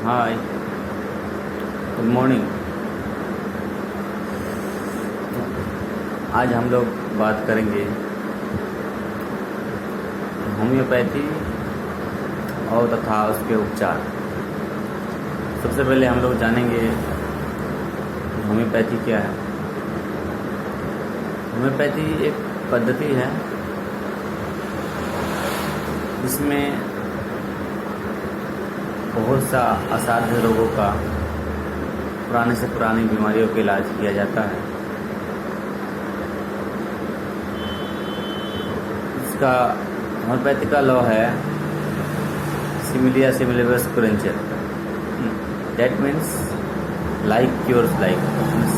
हाय, good morning. आज हम लोग बात करेंगे होम्योपैथी और तथा उसके उपचार। सबसे पहले हम लोग जानेंगे होम्योपैथी क्या है। होम्योपैथी एक पद्धति है जिसमें बहुत सा असाध्य रोगों का, पुराने से पुरानी बीमारियों का इलाज किया जाता है। इसका होम्योपैथी का लॉ है सिमिलिया सिमिलिबस कुरेंचर। That means like cures like,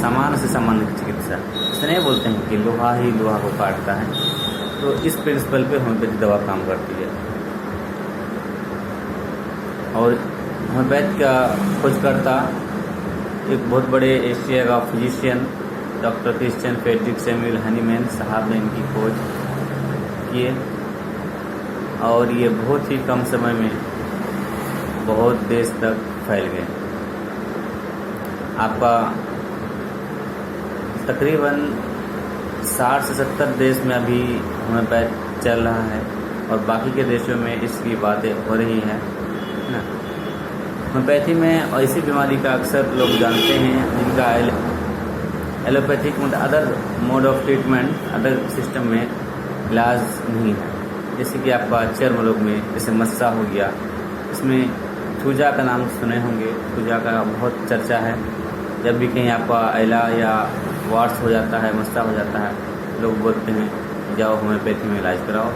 समान से समान चिकित्सा। इसे नहीं बोलते हैं कि लोहा ही लोहा को काटता है। तो इस प्रिंसिपल पे होम्योपैथी दवा काम करती है। और होम्योपैथी का खोजकर्ता एक बहुत बड़े एशिया का physician doctor Christian Friedrich Samuel Hahnemann साहब ने इनकी खोज किए और ये बहुत ही कम समय में बहुत देश तक फैल गए। आपका तकरीबन 60 से 70 देश में अभी होम्योपैथी चल रहा है और बाकी के देशों में इसकी बातें हो रही है ना। होम्योपैथी में ऐसी बीमारी का अक्सर लोग जानते हैं जिनका एलोपैथिक मतलब other mode of treatment, other system में इलाज नहीं है। जैसे कि आपका चर्म रोग में जैसे मस्सा हो गया, इसमें थूजा का नाम सुने होंगे। थूजा का बहुत चर्चा है। जब भी कहीं आपका एला या वार्स हो जाता है, मस्सा हो जाता है, लोग बोलते हैं जाओ होम्योपैथी में इलाज कराओ।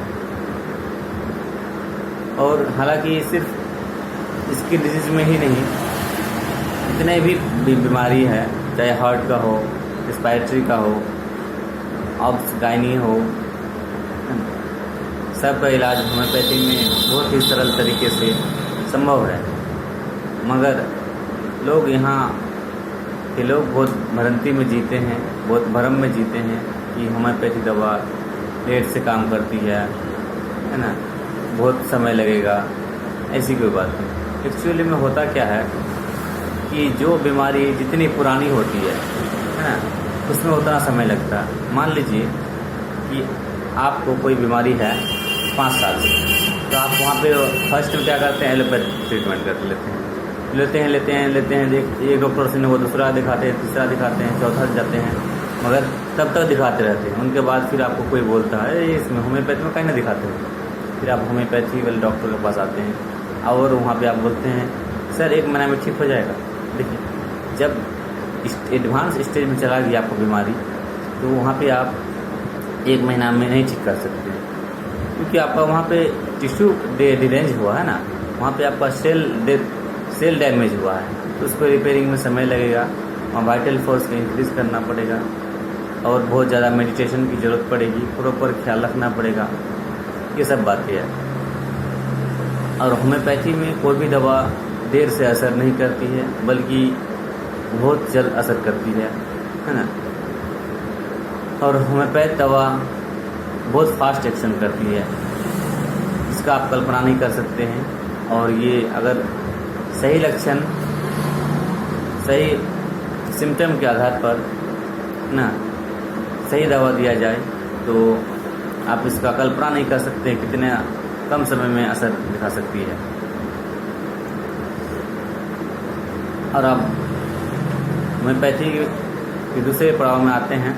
और हालांकि सिर्फ इसकी डिजीज़ में ही नहीं, जितने भी बीमारी है, चाहे हार्ट का हो, रेस्पिरेटरी का हो, ऑब्स गायनी हो, सब का इलाज होम्योपैथी में बहुत ही सरल तरीके से संभव है। मगर लोग यहाँ के लोग बहुत भ्रांति में जीते हैं, बहुत भ्रम में जीते हैं कि होम्योपैथी दवा लेट से काम करती है ना, बहुत समय लगेगा। ऐसी कोई बात नहीं। एक्चुअली में होता क्या है कि जो बीमारी जितनी पुरानी होती है ना, उसमें उतना समय लगता है। मान लीजिए कि आपको कोई बीमारी है 5 साल से, तो आप वहाँ पे फर्स्ट में क्या करते हैं, एलोपैथी ट्रीटमेंट कर लेते हैं। एक डॉक्टर से वो दूसरा दिखाते हैं, तीसरा दिखाते हैं, चौथा जाते हैं, मगर तब तक दिखाते रहते हैं। उनके बाद फिर आपको कोई बोलता है इसमें होम्योपैथी में कहीं ना दिखाते हैं। फिर आप होम्योपैथी वाले डॉक्टर के पास आते हैं और वहाँ पे आप बोलते हैं सर 1 महीना में ठीक हो जाएगा। देखिए, जब एडवांस स्टेज में चला गया आपको बीमारी, तो वहाँ पे आप 1 महीना में नहीं ठीक कर सकते, क्योंकि आपका वहाँ पे टिश्यू डिरेंज हुआ है ना, वहाँ पे आपका सेल डैमेज हुआ है, तो उसको रिपेयरिंग में समय लगेगा। वहाँ वाइटल फोर्स को इंक्रीज़ करना पड़ेगा और बहुत ज़्यादा मेडिटेशन की ज़रूरत पड़ेगी, प्रॉपर ख्याल रखना पड़ेगा। ये सब बातें हैं। और होम्योपैथी में कोई भी दवा देर से असर नहीं करती है, बल्कि बहुत जल्द असर करती है ना। और होम्योपैथ दवा बहुत फास्ट एक्शन करती है, इसका आप कल्पना नहीं कर सकते हैं। और ये अगर सही लक्षण, सही सिम्टम के आधार पर ना सही दवा दिया जाए तो आप इसका कल्पना नहीं कर सकते कितने कम समय में असर दिखा सकती है। और अब होम्योपैथी के दूसरे पड़ाव में आते हैं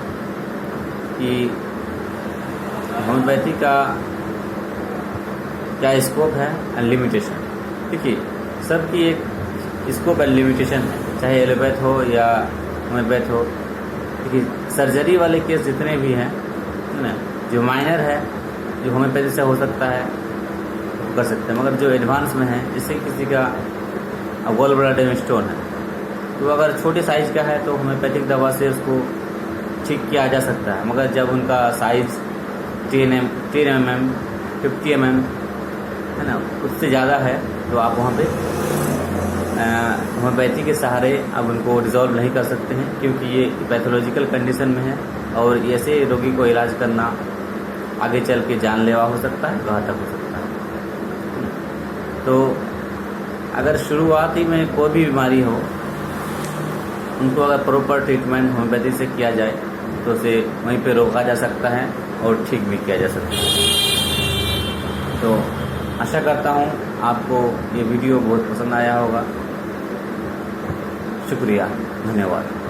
कि होम्योपैथी का क्या स्कोप है एंड लिमिटेशन। देखिए, सबकी एक स्कोप एंड लिमिटेशन है, चाहे एलोपैथ हो या होम्योपैथ हो। देखिए, सर्जरी वाले केस जितने भी हैं ना, जो माइनर है, जो होम्योपैथी से हो सकता है कर सकते हैं, मगर जो एडवांस में है, जैसे किसी का गॉल ब्लैडर में स्टोन है, तो अगर छोटे साइज़ का है तो होम्योपैथिक दवा से उसको ठीक किया जा सकता है। मगर जब उनका साइज़ 10 mm 50 mm है ना, उससे ज़्यादा है, तो आप वहाँ पे होम्योपैथी के सहारे अब उनको रिजॉल्व नहीं कर सकते हैं, क्योंकि ये पैथोलॉजिकल कंडीशन में है और ऐसे रोगी को इलाज करना आगे चल के जानलेवा हो सकता है, घातक हो सकता है। तो अगर शुरुआत ही में कोई भी बीमारी हो, उनको अगर प्रॉपर ट्रीटमेंट होम्योपैथी से किया जाए तो उसे वहीं पे रोका जा सकता है और ठीक भी किया जा सकता है। तो आशा करता हूँ आपको ये वीडियो बहुत पसंद आया होगा। शुक्रिया, धन्यवाद।